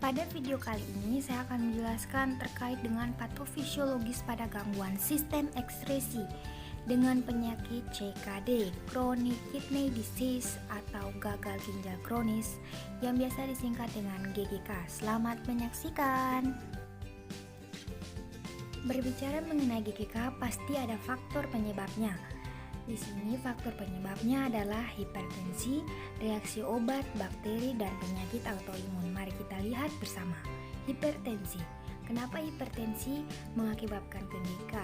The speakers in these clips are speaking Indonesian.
Pada video kali ini saya akan menjelaskan terkait dengan patofisiologis pada gangguan sistem ekskresi dengan penyakit CKD, Chronic Kidney Disease atau gagal ginjal kronis yang biasa disingkat dengan GGK. Selamat menyaksikan. Berbicara mengenai GGK pasti ada faktor penyebabnya. Di sini faktor penyebabnya adalah hipertensi, reaksi obat, bakteri, dan penyakit autoimun. Mari kita lihat bersama. Hipertensi. Kenapa hipertensi mengakibatkan GGK?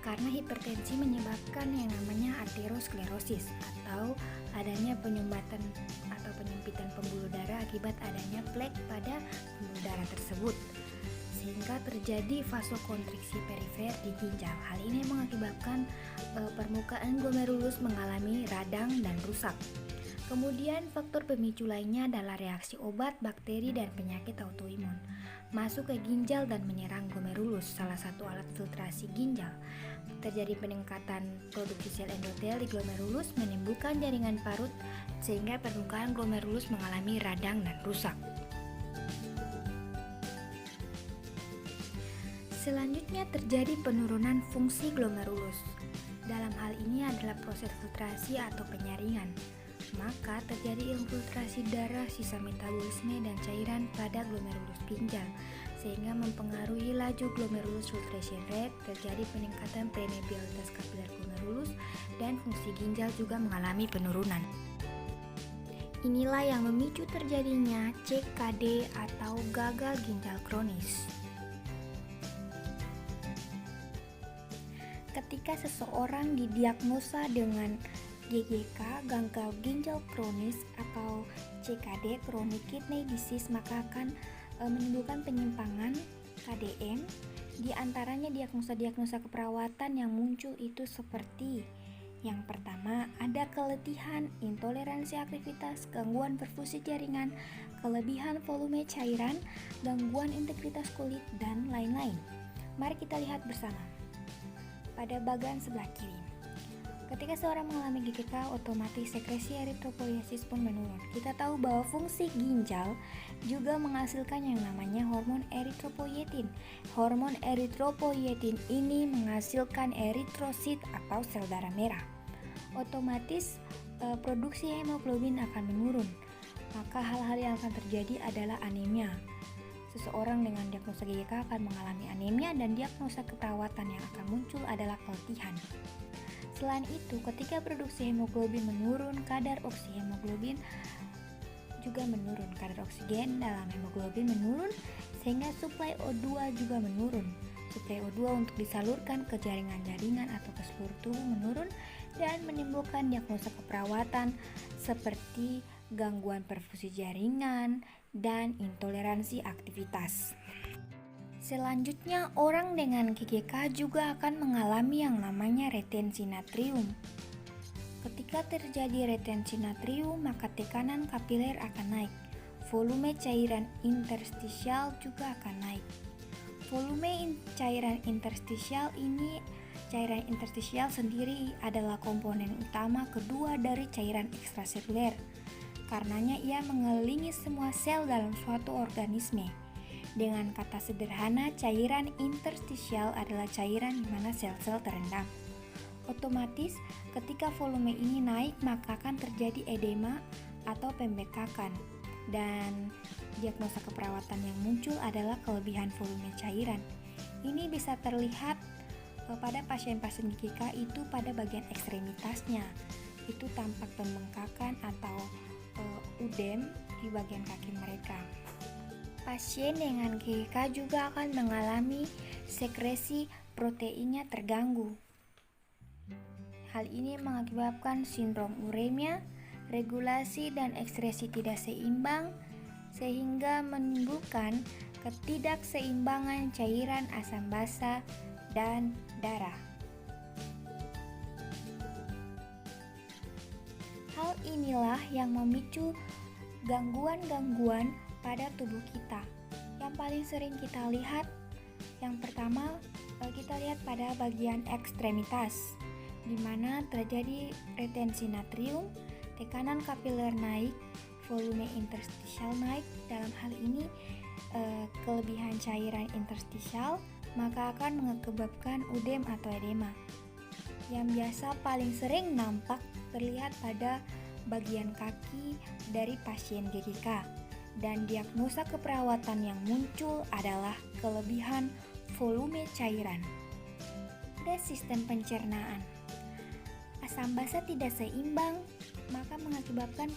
Karena hipertensi menyebabkan yang namanya aterosklerosis atau adanya penyumbatan atau penyempitan pembuluh darah akibat adanya plak pada pembuluh darah tersebut, sehingga terjadi vasokonstriksi perifer di ginjal. Hal ini mengakibatkan permukaan glomerulus mengalami radang dan rusak. Kemudian faktor pemicu lainnya adalah reaksi obat, bakteri, dan penyakit autoimun masuk ke ginjal dan menyerang glomerulus, salah satu alat filtrasi ginjal. Terjadi peningkatan produksi sel endotel di glomerulus menimbulkan jaringan parut sehingga permukaan glomerulus mengalami radang dan rusak. Selanjutnya terjadi penurunan fungsi glomerulus. Dalam hal ini adalah proses filtrasi atau penyaringan. Maka terjadi infiltrasi darah, sisa metabolisme dan cairan pada glomerulus ginjal sehingga mempengaruhi laju glomerulus filtration rate, terjadi peningkatan permeabilitas kapiler glomerulus dan fungsi ginjal juga mengalami penurunan. Inilah yang memicu terjadinya CKD atau gagal ginjal kronis. Ketika seseorang didiagnosa dengan GGK, gagal ginjal kronis atau CKD, Chronic Kidney Disease, maka akan menimbulkan penyimpangan KDM. Di antaranya diagnosa-diagnosa keperawatan yang muncul itu seperti yang pertama, ada keletihan, intoleransi aktivitas, gangguan perfusi jaringan, kelebihan volume cairan, gangguan integritas kulit, dan lain-lain. Mari kita lihat bersama. Pada bagian sebelah kiri, ketika seorang mengalami GGK, otomatis sekresi eritropoiesis pun menurun. Kita tahu bahwa fungsi ginjal juga menghasilkan yang namanya hormon eritropoietin. Hormon eritropoietin ini menghasilkan eritrosit atau sel darah merah. Otomatis produksi hemoglobin akan menurun. Maka hal-hal yang akan terjadi adalah anemia. Seseorang dengan diagnosa GGK akan mengalami anemia dan diagnosa keperawatan yang akan muncul adalah keletihan. Selain itu, ketika produksi hemoglobin menurun, kadar oksihemoglobin juga menurun. Kadar oksigen dalam hemoglobin menurun sehingga suplai O2 juga menurun. Suplai O2 untuk disalurkan ke jaringan-jaringan atau ke seluruh tubuh menurun dan menimbulkan diagnosa keperawatan seperti gangguan perfusi jaringan dan intoleransi aktivitas. Selanjutnya, orang dengan GGK juga akan mengalami yang namanya retensi natrium. Ketika terjadi retensi natrium, maka tekanan kapiler akan naik. Volume cairan interstisial juga akan naik. Cairan interstisial sendiri adalah komponen utama kedua dari cairan ekstraseluler. Karenanya ia mengelilingi semua sel dalam suatu organisme. Dengan kata sederhana, cairan interstisial adalah cairan di mana sel-sel terendam. Otomatis, ketika volume ini naik, maka akan terjadi edema atau pembekakan. Dan diagnosa keperawatan yang muncul adalah kelebihan volume cairan. Ini bisa terlihat pada pasien-pasien GGK itu pada bagian ekstremitasnya. Itu tampak pembengkakan atau udem di bagian kaki mereka. Pasien dengan GGK juga akan mengalami sekresi proteinnya terganggu. Hal ini mengakibatkan sindrom uremia, regulasi dan ekskresi tidak seimbang, sehingga menimbulkan ketidakseimbangan cairan asam basa dan darah. Hal inilah yang memicu gangguan-gangguan pada tubuh kita. Yang paling sering kita lihat, yang pertama kita lihat pada bagian ekstremitas. di mana terjadi retensi natrium, tekanan kapiler naik, volume interstisial naik. Dalam hal ini kelebihan cairan interstisial maka akan mengakibatkan udem atau edema yang biasa paling sering nampak terlihat pada bagian kaki dari pasien GGK. Dan diagnosa keperawatan yang muncul adalah kelebihan volume cairan. Pada sistem pencernaan, asam basa tidak seimbang maka mengakibatkan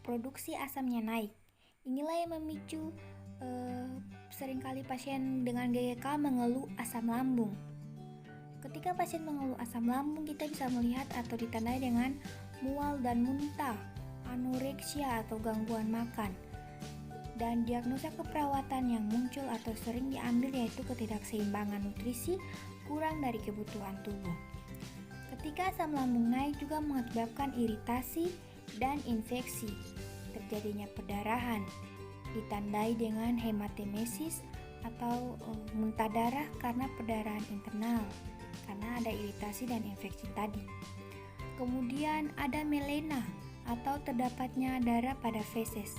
produksi asamnya naik. Inilah yang memicu seringkali pasien dengan GGK mengeluh asam lambung. Ketika pasien mengeluh asam lambung, kita bisa melihat atau ditandai dengan mual dan muntah, anoreksia atau gangguan makan. Dan diagnosa keperawatan yang muncul atau sering diambil yaitu ketidakseimbangan nutrisi, kurang dari kebutuhan tubuh. Ketika asam lambung naik juga mengakibatkan iritasi dan infeksi, terjadinya perdarahan, ditandai dengan hematemesis atau muntah darah karena perdarahan internal, karena ada iritasi dan infeksi tadi. Kemudian ada melena atau terdapatnya darah pada feses.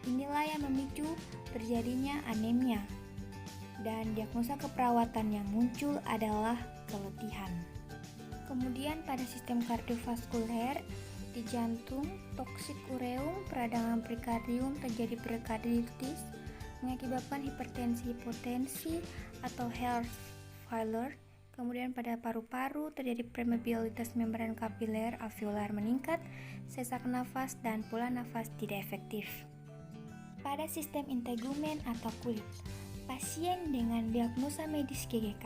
Inilah yang memicu terjadinya anemia. Dan diagnosa keperawatan yang muncul adalah keletihan. Kemudian pada sistem kardiovaskuler, di jantung, toksik ureum, peradangan perikardium, terjadi perikarditis, mengakibatkan hipertensi hipotensi atau heart failure. Kemudian pada paru-paru terjadi permeabilitas membran kapiler alveolar meningkat, sesak nafas dan pola nafas tidak efektif. Pada sistem integumen atau kulit, pasien dengan diagnosa medis GGK,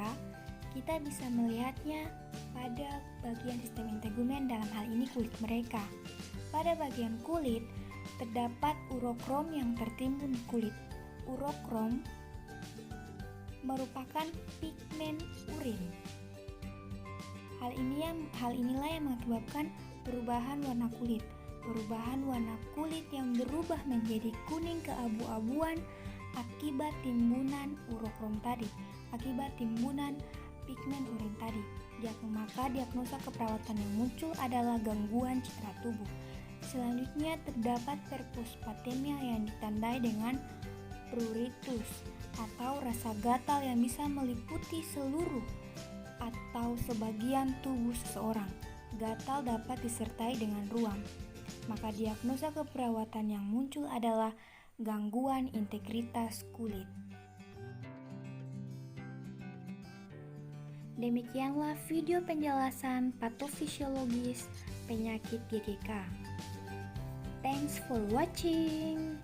kita bisa melihatnya pada bagian sistem integumen, dalam hal ini kulit mereka. Pada bagian kulit terdapat urokrom yang tertimbun di kulit. Urokrom merupakan pigmen urin. Hal inilah yang mengakibatkan perubahan warna kulit. Perubahan warna kulit yang berubah menjadi kuning keabu-abuan akibat timbunan urokrom tadi, akibat timbunan pigmen urin tadi. Maka diagnosa keperawatan yang muncul adalah gangguan citra tubuh. Selanjutnya terdapat perpuspatemia yang ditandai dengan pruritus atau rasa gatal yang bisa meliputi seluruh atau sebagian tubuh seseorang. Gatal dapat disertai dengan ruam. Maka diagnosa keperawatan yang muncul adalah gangguan integritas kulit. Demikianlah video penjelasan patofisiologis penyakit GGK. Thanks for watching.